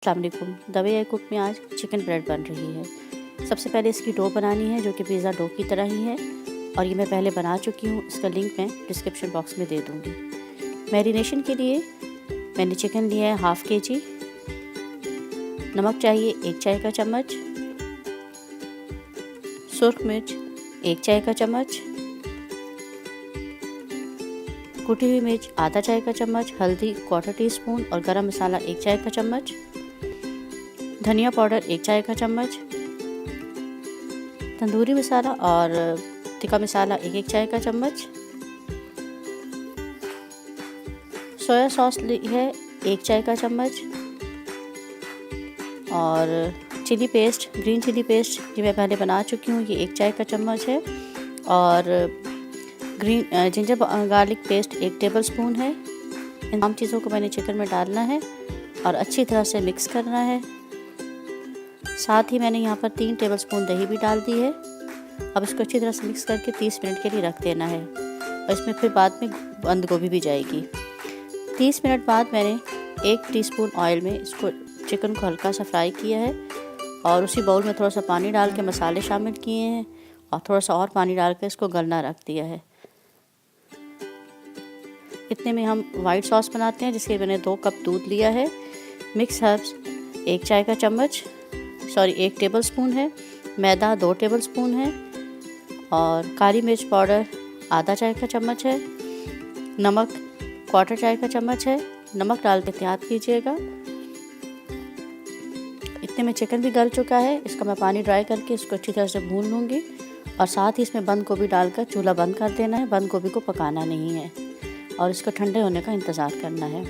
अस्सलाम वालेकुम। The way I cook में आज चिकन ब्रेड बन रही है। सबसे पहले इसकी डो बनानी है जो कि पिज़्ज़ा डो की तरह ही है और ये मैं पहले बना चुकी हूँ। इसका लिंक मैं डिस्क्रिप्शन बॉक्स में दे दूँगी। मैरिनेशन के लिए मैंने चिकन लिया है हाफ़ kg। नमक चाहिए 1 चाय का चम्मच, सुर्ख मिर्च 1 चाय का चम्मच, कुटी हुई मिर्च आधा चाय का चम्मच, हल्दी 1/4 टीस्पून और गरम मसाला 1 चाय का चम्मच, धनिया पाउडर 1 चाय का चम्मच, तंदूरी मसाला और तिक्का मसाला 1 चाय का चम्मच, सोया सॉस ली है 1 चाय का चम्मच और chilli paste, green chilli paste जो मैं पहले बना चुकी हूँ ये 1 चाय का चम्मच है और green ginger garlic paste 1 tablespoon है। इन तमाम चीज़ों को मैंने चिकन में डालना है और अच्छी तरह से मिक्स करना है। साथ ही मैंने यहाँ पर 3 टेबलस्पून दही भी डाल दी है। अब इसको अच्छी तरह से मिक्स करके 30 मिनट के लिए रख देना है और इसमें फिर बाद में बंद गोभी भी जाएगी। 30 मिनट बाद मैंने 1 टीस्पून ऑयल में इसको चिकन को हल्का सा फ्राई किया है और उसी बाउल में थोड़ा सा पानी डाल के मसाले शामिल किए हैं और थोड़ा सा और पानी डाल के इसको गलना रख दिया है। इतने में हम वाइट सॉस बनाते हैं जिसके मैंने 2 कप दूध लिया है। मिक्स हर्ब्स 1 चाय का चम्मच 1 टेबलस्पून है, मैदा 2 टेबलस्पून है और काली मिर्च पाउडर आधा चाय का चम्मच है, नमक 1/4 चाय का चम्मच है। नमक डाल के एहतियात कीजिएगा। इतने में चिकन भी गल चुका है। इसका मैं पानी ड्राई करके इसको अच्छी तरह से भून लूँगी और साथ ही इसमें बंद गोभी डालकर चूल्हा बंद कर देना है। बंद गोभी को पकाना नहीं है और इसको ठंडे होने का इंतज़ार करना है।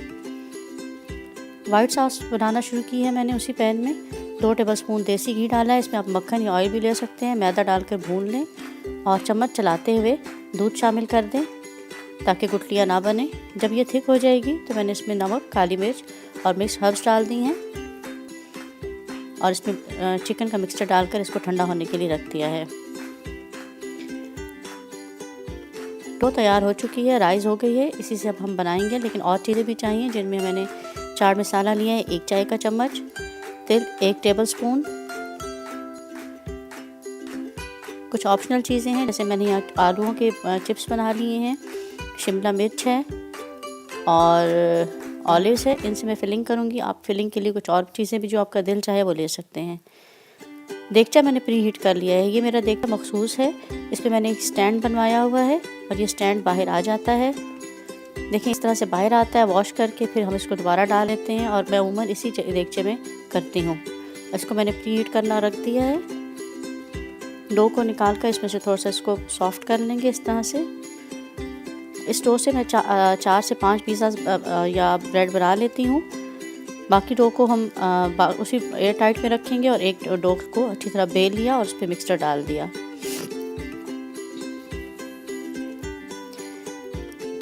वाइट सॉस बनाना शुरू की है मैंने उसी पैन में। 2 टेबलस्पून देसी घी डाला है। इसमें आप मक्खन या ऑयल भी ले सकते हैं। मैदा डालकर भून लें और चम्मच चलाते हुए दूध शामिल कर दें ताकि गुठलियाँ ना बने। जब ये थिक हो जाएगी तो मैंने इसमें नमक, काली मिर्च और मिक्स हर्ब्स डाल दी हैं और इसमें चिकन का मिक्सचर डालकर इसको ठंडा होने के लिए रख दिया है। डो तैयार हो चुकी है, राइस हो गई है। इसी से अब हम बनाएंगे, लेकिन और चीज़ें भी चाहिए जिनमें मैंने चाट मसाला लिया है 1 चाय का चम्मच, तिल 1 टेबलस्पून। कुछ ऑप्शनल चीज़ें हैं जैसे मैंने यहाँ आलूओं के चिप्स बना लिए हैं, शिमला मिर्च है और ऑलिव्स है। इनसे मैं फिलिंग करूँगी। आप फिलिंग के लिए कुछ और चीज़ें भी जो आपका दिल चाहे वो ले सकते हैं। देगचा मैंने प्री हीट कर लिया है। ये मेरा देगचा मखसूस है। इस पर मैंने एक स्टैंड बनवाया हुआ है और ये स्टैंड बाहर आ जाता है। देखिए इस तरह से बाहर आता है। वॉश करके फिर हम इसको दोबारा डाल लेते हैं और मैं उमूमन इसी देगचे में करती हूँ। इसको मैंने प्री हीट करना रख दिया है। डो को निकाल कर इसमें से थोड़ा सा इसको सॉफ्ट कर लेंगे इस तरह से। इस डो से मैं 4 से 5 पिज़्ज़ा या ब्रेड बना लेती हूँ। बाकी डो को हम उसी एयर टाइट में रखेंगे और एक डो को अच्छी तरह बेल लिया और उस पर मिक्सचर डाल दिया।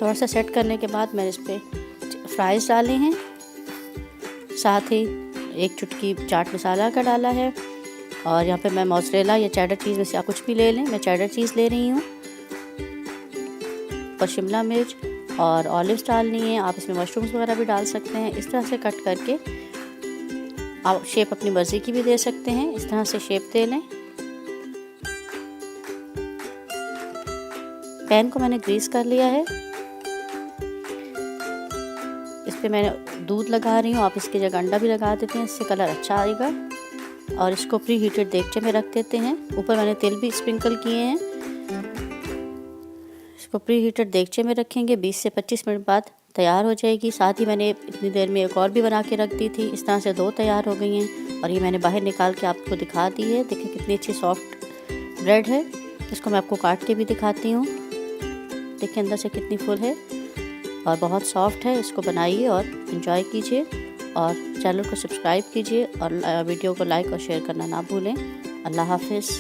थोड़ा सा सेट करने के बाद मैंने इस पर फ्राइज़ डाले हैं। साथ ही 1 चुटकी चाट मसाला का डाला है और यहाँ पे मैं मोज़रेला या चेडर चीज़ में से आप कुछ भी ले लें। मैं चेडर चीज़ ले रही हूँ और शिमला मिर्च और ऑलिव्स डालनी है। आप इसमें मशरूम्स वगैरह भी डाल सकते हैं। इस तरह से कट करके आप शेप अपनी मर्ज़ी की भी दे सकते हैं। इस तरह से शेप दे लें। पैन को मैंने ग्रीस कर लिया है। इस पे मैंने दूध लगा रही हूँ। आप इसकी जगह अंडा भी लगा देते हैं, इससे कलर अच्छा आएगा। और इसको प्री हीटेड देगचे में रख देते हैं। ऊपर मैंने तिल भी स्प्रिंकल किए हैं। इसको प्री हीटेड देगचे में रखेंगे। 20 से 25 मिनट बाद तैयार हो जाएगी। साथ ही मैंने इतनी देर में एक और भी बना के रख दी थी। इस तरह से 2 तैयार हो गई हैं और ये मैंने बाहर निकाल के आपको दिखा दी है। देखिए कितनी अच्छी सॉफ्ट ब्रेड है। इसको मैं आपको काट के भी दिखाती हूँ। देखिए अंदर से कितनी फुल है और बहुत सॉफ्ट है। इसको बनाइए और इन्जॉय कीजिए और चैनल को सब्सक्राइब कीजिए और वीडियो को लाइक और शेयर करना ना भूलें। अल्लाह हाफिज़।